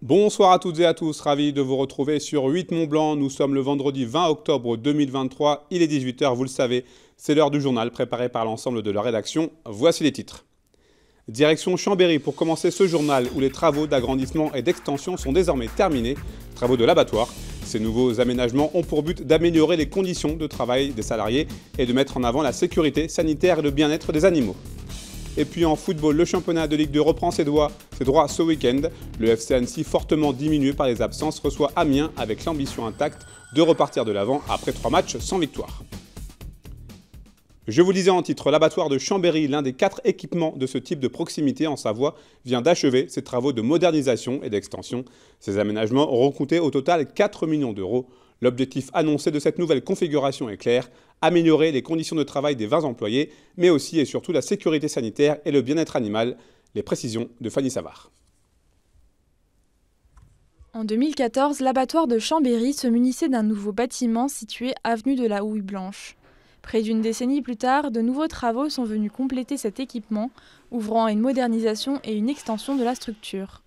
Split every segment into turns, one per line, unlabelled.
Bonsoir à toutes et à tous, ravi de vous retrouver sur 8 Mont Blanc. Nous sommes le vendredi 20 octobre 2023, il est 18 h, vous le savez, c'est l'heure du journal préparé par l'ensemble de la rédaction. Voici les titres. Direction Chambéry pour commencer ce journal où les travaux d'agrandissement et d'extension sont désormais terminés, travaux de l'abattoir. Ces nouveaux aménagements ont pour but d'améliorer les conditions de travail des salariés et de mettre en avant la sécurité sanitaire et le bien-être des animaux. Et puis en football, le championnat de Ligue 2 reprend ses droits ce week-end. Le FC Annecy, fortement diminué par les absences, reçoit Amiens avec l'ambition intacte de repartir de l'avant après 3 matchs sans victoire. Je vous disais en titre, l'abattoir de Chambéry, l'un des 4 équipements de ce type de proximité en Savoie, vient d'achever ses travaux de modernisation et d'extension. Ces aménagements auront coûté au total 4 millions d'euros. L'objectif annoncé de cette nouvelle configuration est clair, améliorer les conditions de travail des 20 employés, mais aussi et surtout la sécurité sanitaire et le bien-être animal. Les précisions de Fanny Savard.
En 2014, l'abattoir de Chambéry se munissait d'un nouveau bâtiment situé avenue de la Houille Blanche. Près d'une décennie plus tard, de nouveaux travaux sont venus compléter cet équipement, ouvrant à une modernisation et une extension de la structure.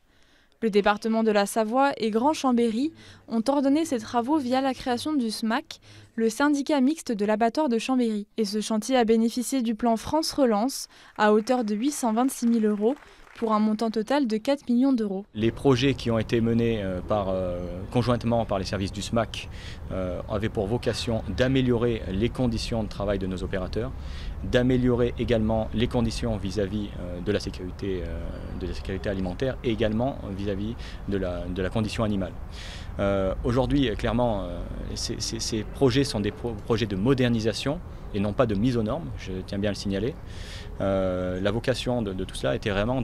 Le département de la Savoie et Grand Chambéry ont ordonné ces travaux via la création du SMAC, le syndicat mixte de l'abattoir de Chambéry. Et ce chantier a bénéficié du plan France Relance à hauteur de 826 000 euros pour un montant total de 4 millions d'euros.
Les projets qui ont été menés conjointement par les services du SMAC avaient pour vocation d'améliorer les conditions de travail de nos opérateurs, d'améliorer également les conditions vis-à-vis de la sécurité alimentaire et également vis-à-vis de la condition animale. Aujourd'hui, clairement, ces projets sont des projets de modernisation et non pas de mise aux normes, je tiens bien à le signaler. La vocation de tout cela était vraiment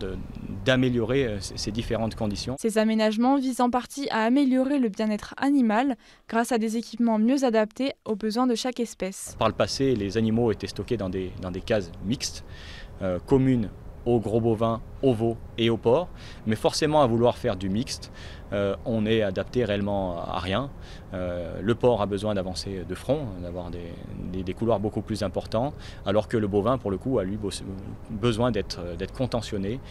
d'améliorer ces différentes conditions.
Ces aménagements visent en partie à améliorer le bien-être animal grâce à des équipements mieux adaptés aux besoins de chaque espèce.
Par le passé, les animaux étaient stockés dans des cases mixtes, communes aux gros bovins, aux veaux et aux porcs, mais forcément à vouloir faire du mixte, on est adapté réellement à rien. Le porc a besoin d'avancer de front, d'avoir des couloirs beaucoup plus importants, alors que le bovin, pour le coup, a lui besoin d'être contentionné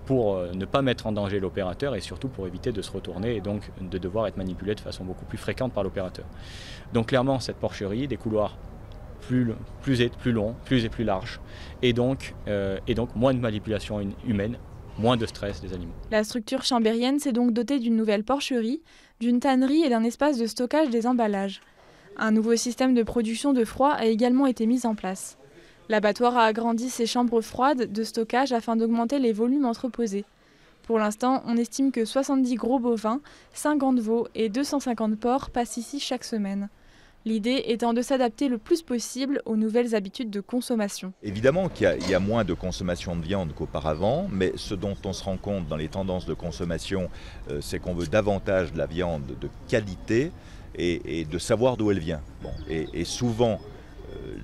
pour ne pas mettre en danger l'opérateur et surtout pour éviter de se retourner et donc de devoir être manipulé de façon beaucoup plus fréquente par l'opérateur. Donc clairement, cette porcherie, des couloirs plus longs, plus et plus larges, et donc moins de manipulation humaine, moins de stress des animaux.
La structure chambérienne s'est donc dotée d'une nouvelle porcherie, d'une tannerie et d'un espace de stockage des emballages. Un nouveau système de production de froid a également été mis en place. L'abattoir a agrandi ses chambres froides de stockage afin d'augmenter les volumes entreposés. Pour l'instant, on estime que 70 gros bovins, 50 veaux et 250 porcs passent ici chaque semaine. L'idée étant de s'adapter le plus possible aux nouvelles habitudes de consommation.
Évidemment qu'il y a moins de consommation de viande qu'auparavant, mais ce dont on se rend compte dans les tendances de consommation, c'est qu'on veut davantage de la viande de qualité et de savoir d'où elle vient. Bon, et souvent,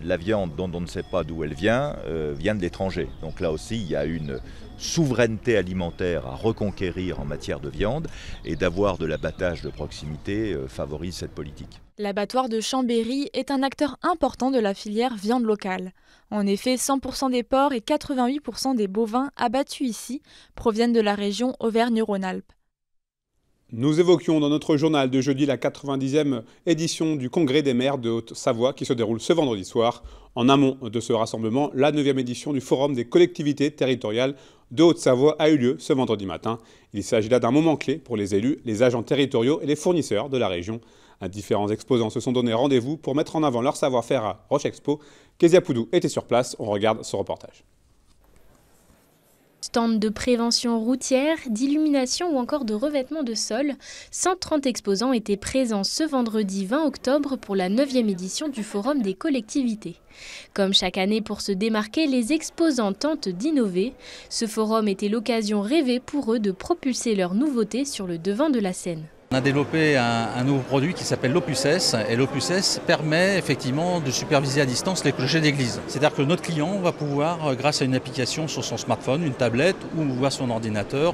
la viande dont on ne sait pas d'où elle vient de l'étranger. Donc là aussi, il y a une souveraineté alimentaire à reconquérir en matière de viande et d'avoir de l'abattage de proximité favorise cette politique.
L'abattoir de Chambéry est un acteur important de la filière viande locale. En effet, 100% des porcs et 88% des bovins abattus ici proviennent de la région Auvergne-Rhône-Alpes.
Nous évoquions dans notre journal de jeudi la 90e édition du Congrès des maires de Haute-Savoie qui se déroule ce vendredi soir. En amont de ce rassemblement, la 9e édition du Forum des collectivités territoriales de Haute-Savoie a eu lieu ce vendredi matin. Il s'agit là d'un moment clé pour les élus, les agents territoriaux et les fournisseurs de la région. Différents exposants se sont donné rendez-vous pour mettre en avant leur savoir-faire à Roche Expo. Kezia Poudou était sur place, on regarde ce reportage.
Stand de prévention routière, d'illumination ou encore de revêtement de sol, 130 exposants étaient présents ce vendredi 20 octobre pour la 9e édition du Forum des collectivités. Comme chaque année pour se démarquer, les exposants tentent d'innover. Ce forum était l'occasion rêvée pour eux de propulser leurs nouveautés sur le devant de la scène.
On a développé un nouveau produit qui s'appelle l'Opus S et l'Opus S permet effectivement de superviser à distance les clochers d'église. C'est-à-dire que notre client va pouvoir, grâce à une application sur son smartphone, une tablette ou à son ordinateur,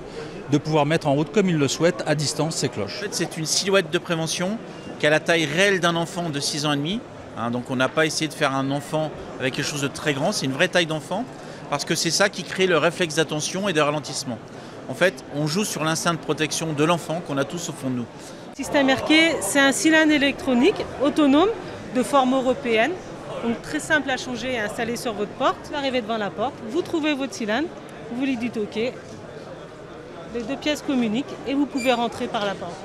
de pouvoir mettre en route comme il le souhaite à distance ses cloches.
En fait, c'est une silhouette de prévention qui a la taille réelle d'un enfant de 6 ans et demi. Donc on n'a pas essayé de faire un enfant avec quelque chose de très grand, c'est une vraie taille d'enfant parce que c'est ça qui crée le réflexe d'attention et de ralentissement. En fait, on joue sur l'instinct de protection de l'enfant qu'on a tous au fond de nous.
Système Erquet, c'est un cylindre électronique autonome de forme européenne. Donc très simple à changer et à installer sur votre porte. Vous arrivez devant la porte, vous trouvez votre cylindre, vous lui dites OK. Les deux pièces communiquent et vous pouvez rentrer par la porte.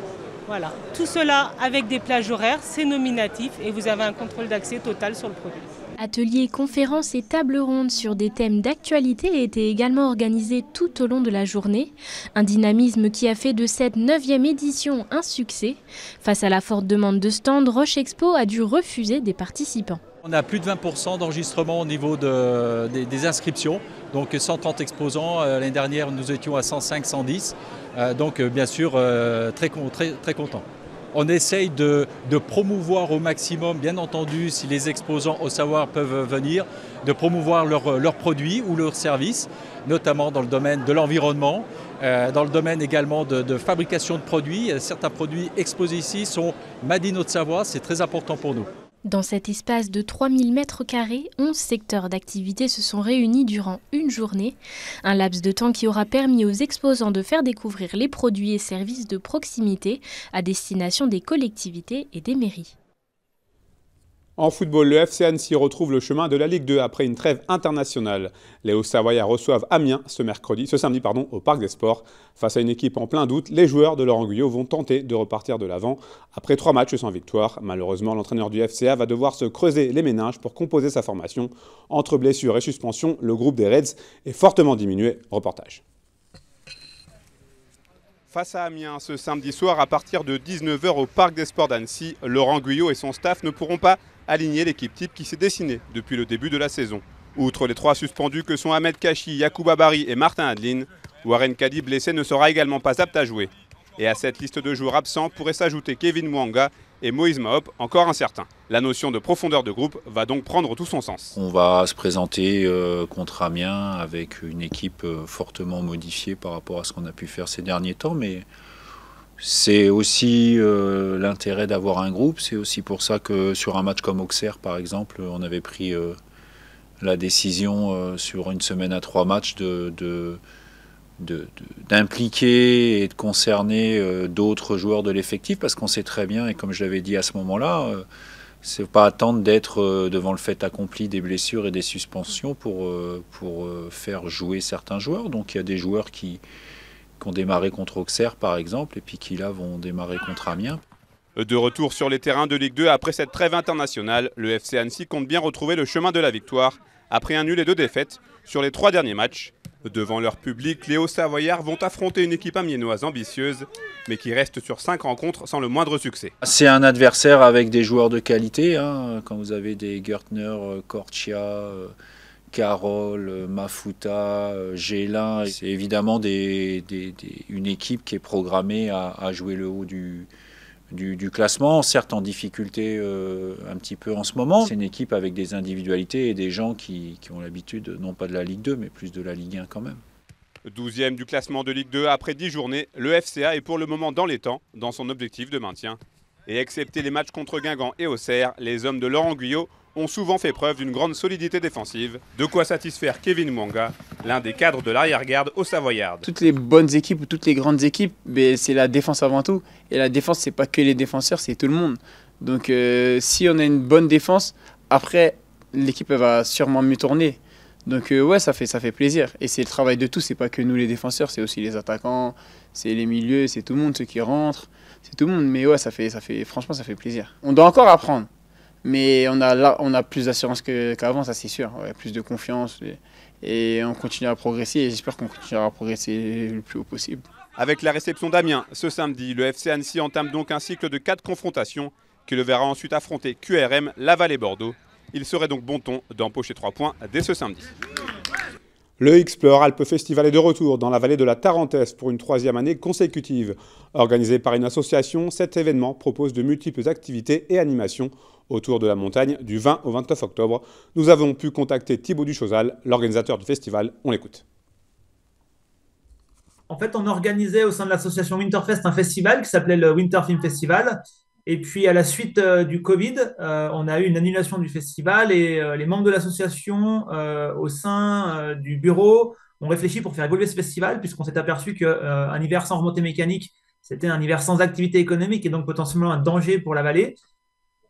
Voilà. Tout cela avec des plages horaires, c'est nominatif et vous avez un contrôle d'accès total sur le produit.
Ateliers, conférences et tables rondes sur des thèmes d'actualité étaient également organisés tout au long de la journée. Un dynamisme qui a fait de cette 9e édition un succès. Face à la forte demande de stands, Roche Expo a dû refuser des participants.
On a plus de 20% d'enregistrement au niveau des inscriptions, donc 130 exposants. L'année dernière, nous étions à 105, 110, donc bien sûr très contents. On essaye de promouvoir au maximum, bien entendu, si les exposants au savoir peuvent venir, de promouvoir leurs produits ou leurs services, notamment dans le domaine de l'environnement, dans le domaine également de fabrication de produits. Certains produits exposés ici sont Made in Haute-Savoie, c'est très important pour nous.
Dans cet espace de 3000 m², 11 secteurs d'activité se sont réunis durant une journée. Un laps de temps qui aura permis aux exposants de faire découvrir les produits et services de proximité à destination des collectivités et des mairies.
En football, le FC Annecy retrouve le chemin de la Ligue 2 après une trêve internationale. Les Hauts-Savoyards reçoivent Amiens ce samedi au Parc des Sports. Face à une équipe en plein doute, les joueurs de Laurent Guyot vont tenter de repartir de l'avant. Après 3 matchs sans victoire, malheureusement, l'entraîneur du FCA va devoir se creuser les méninges pour composer sa formation. Entre blessures et suspensions, le groupe des Reds est fortement diminué. Reportage. Face à Amiens ce samedi soir à partir de 19 h au Parc des Sports d'Annecy, Laurent Guyot et son staff ne pourront pas aligner l'équipe type qui s'est dessinée depuis le début de la saison. Outre les 3 suspendus que sont Ahmed Kachi, Yacouba Bari et Martin Adeline, Warren Kadi blessé ne sera également pas apte à jouer. Et à cette liste de joueurs absents pourraient s'ajouter Kevin Mwanga et Moïse Mahop, encore incertain. La notion de profondeur de groupe va donc prendre tout son sens.
On va se présenter contre Amiens avec une équipe fortement modifiée par rapport à ce qu'on a pu faire ces derniers temps, mais c'est aussi l'intérêt d'avoir un groupe. C'est aussi pour ça que sur un match comme Auxerre, par exemple, on avait pris la décision sur une semaine à 3 matchs d'impliquer et de concerner d'autres joueurs de l'effectif, parce qu'on sait très bien, et comme je l'avais dit à ce moment-là, c'est pas attendre d'être devant le fait accompli des blessures et des suspensions pour faire jouer certains joueurs. Donc il y a des joueurs qui ont démarré contre Auxerre par exemple, et puis qui là vont démarrer contre Amiens.
De retour sur les terrains de Ligue 2 après cette trêve internationale, le FC Annecy compte bien retrouver le chemin de la victoire après un nul et 2 défaites sur les 3 derniers matchs. Devant leur public, les Hauts-Savoyards vont affronter une équipe amiénoise ambitieuse, mais qui reste sur 5 rencontres sans le moindre succès.
C'est un adversaire avec des joueurs de qualité, hein, quand vous avez des Gertner, Kortia, Carole, Mafuta, Gélin. C'est évidemment une équipe qui est programmée à jouer le haut du classement, certes en difficulté un petit peu en ce moment. C'est une équipe avec des individualités et des gens qui ont l'habitude, non pas de la Ligue 2, mais plus de la Ligue 1 quand même.
12e du classement de Ligue 2 après 10 journées, le FCA est pour le moment dans les temps, dans son objectif de maintien. Et excepté les matchs contre Guingamp et Auxerre, les hommes de Laurent Guyot ont souvent fait preuve d'une grande solidité défensive, de quoi satisfaire Kevin Mwanga, l'un des cadres de l'arrière-garde au Savoyard.
Toutes les bonnes équipes ou toutes les grandes équipes, c'est la défense avant tout. Et la défense, c'est pas que les défenseurs, c'est tout le monde. Donc si on a une bonne défense, après, l'équipe elle va sûrement mieux tourner. Donc ouais, ça fait plaisir. Et c'est le travail de tous, c'est pas que nous les défenseurs, c'est aussi les attaquants, c'est les milieux, c'est tout le monde, ceux qui rentrent, c'est tout le monde. Mais ouais, franchement, ça fait plaisir. On doit encore apprendre. Mais on a plus d'assurance qu'avant, ça c'est sûr. Ouais, plus de confiance et on continue à progresser et j'espère qu'on continuera à progresser le plus haut possible.
Avec la réception d'Amiens ce samedi, le FC Annecy entame donc un cycle de 4 confrontations qui le verra ensuite affronter QRM, Laval et Bordeaux. Il serait donc bon ton d'empocher 3 points dès ce samedi. Le Explore Alpes Festival est de retour dans la vallée de la Tarentaise pour une 3e année consécutive. Organisé par une association, cet événement propose de multiples activités et animations autour de la montagne du 20 au 29 octobre. Nous avons pu contacter Thibaut Duchosal, l'organisateur du festival. On l'écoute.
En fait, on organisait au sein de l'association Winterfest un festival qui s'appelait le Winter Film Festival. Et puis, à la suite du Covid, on a eu une annulation du festival et les membres de l'association, au sein du bureau, on réfléchit pour faire évoluer ce festival, puisqu'on s'est aperçu qu'un hiver sans remontée mécanique, c'était un hiver sans activité économique et donc potentiellement un danger pour la vallée.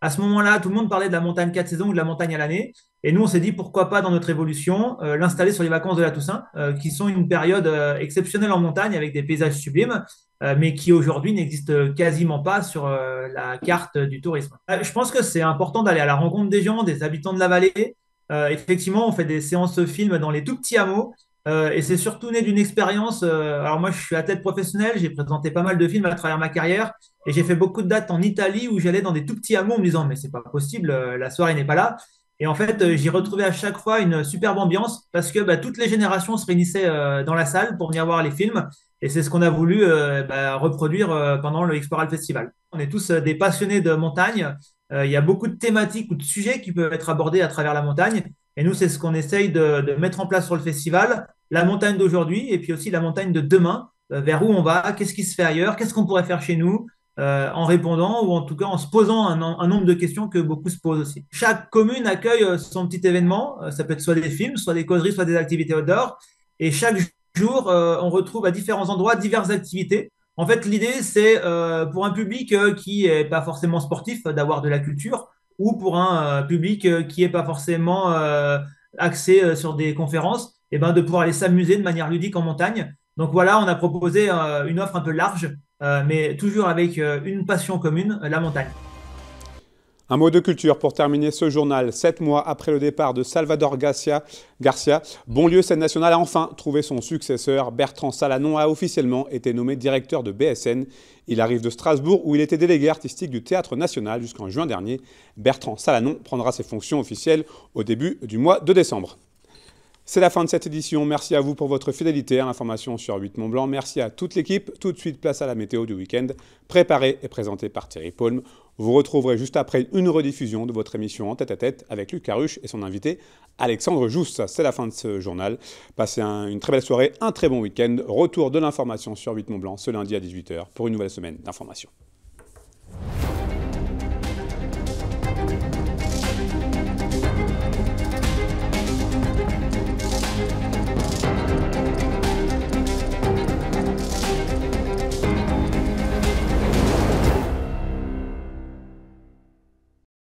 À ce moment-là, tout le monde parlait de la montagne 4 saisons ou de la montagne à l'année. Et nous, on s'est dit pourquoi pas dans notre évolution l'installer sur les vacances de la Toussaint, qui sont une période exceptionnelle en montagne avec des paysages sublimes, mais qui aujourd'hui n'existent quasiment pas sur la carte du tourisme. Je pense que c'est important d'aller à la rencontre des gens, des habitants de la vallée. Effectivement, on fait des séances films dans les tout petits hameaux. Et c'est surtout né d'une expérience. Alors moi, je suis athlète professionnel, j'ai présenté pas mal de films à travers ma carrière, et j'ai fait beaucoup de dates en Italie où j'allais dans des tout petits hameaux en me disant mais c'est pas possible, la soirée n'est pas là. Et en fait, j'y retrouvais à chaque fois une superbe ambiance parce que toutes les générations se réunissaient dans la salle pour venir voir les films. Et c'est ce qu'on a voulu reproduire pendant le Exploral Festival. On est tous des passionnés de montagne. Il y a beaucoup de thématiques ou de sujets qui peuvent être abordés à travers la montagne. Et nous, c'est ce qu'on essaye de mettre en place sur le festival. La montagne d'aujourd'hui et puis aussi la montagne de demain. Vers où on va, qu'est-ce qui se fait ailleurs, qu'est-ce qu'on pourrait faire chez nous, en répondant ou en tout cas en se posant un nombre de questions que beaucoup se posent aussi. Chaque commune accueille son petit événement. Ça peut être soit des films, soit des causeries, soit des activités outdoor. Et chaque jour, on retrouve à différents endroits diverses activités. En fait, l'idée, c'est pour un public qui n'est pas forcément sportif d'avoir de la culture, ou pour un public qui n'est pas forcément axé sur des conférences, et de pouvoir aller s'amuser de manière ludique en montagne. Donc voilà, on a proposé une offre un peu large, mais toujours avec une passion commune, la montagne.
Un mot de culture pour terminer ce journal. 7 mois après le départ de Salvador Garcia, Bonlieu Scène Nationale a enfin trouvé son successeur. Bertrand Salanon a officiellement été nommé directeur de BSN. Il arrive de Strasbourg où il était délégué artistique du Théâtre National jusqu'en juin dernier. Bertrand Salanon prendra ses fonctions officielles au début du mois de décembre. C'est la fin de cette édition. Merci à vous pour votre fidélité à l'information sur 8 Mont Blanc. Merci à toute l'équipe. Tout de suite, place à la météo du week-end, préparée et présentée par Thierry Paulme. Vous retrouverez juste après une rediffusion de votre émission en tête-à-tête avec Luc Caruche et son invité Alexandre Jousse. C'est la fin de ce journal. Passez une très belle soirée, un très bon week-end. Retour de l'information sur 8 Mont Blanc ce lundi à 18h pour une nouvelle semaine d'information.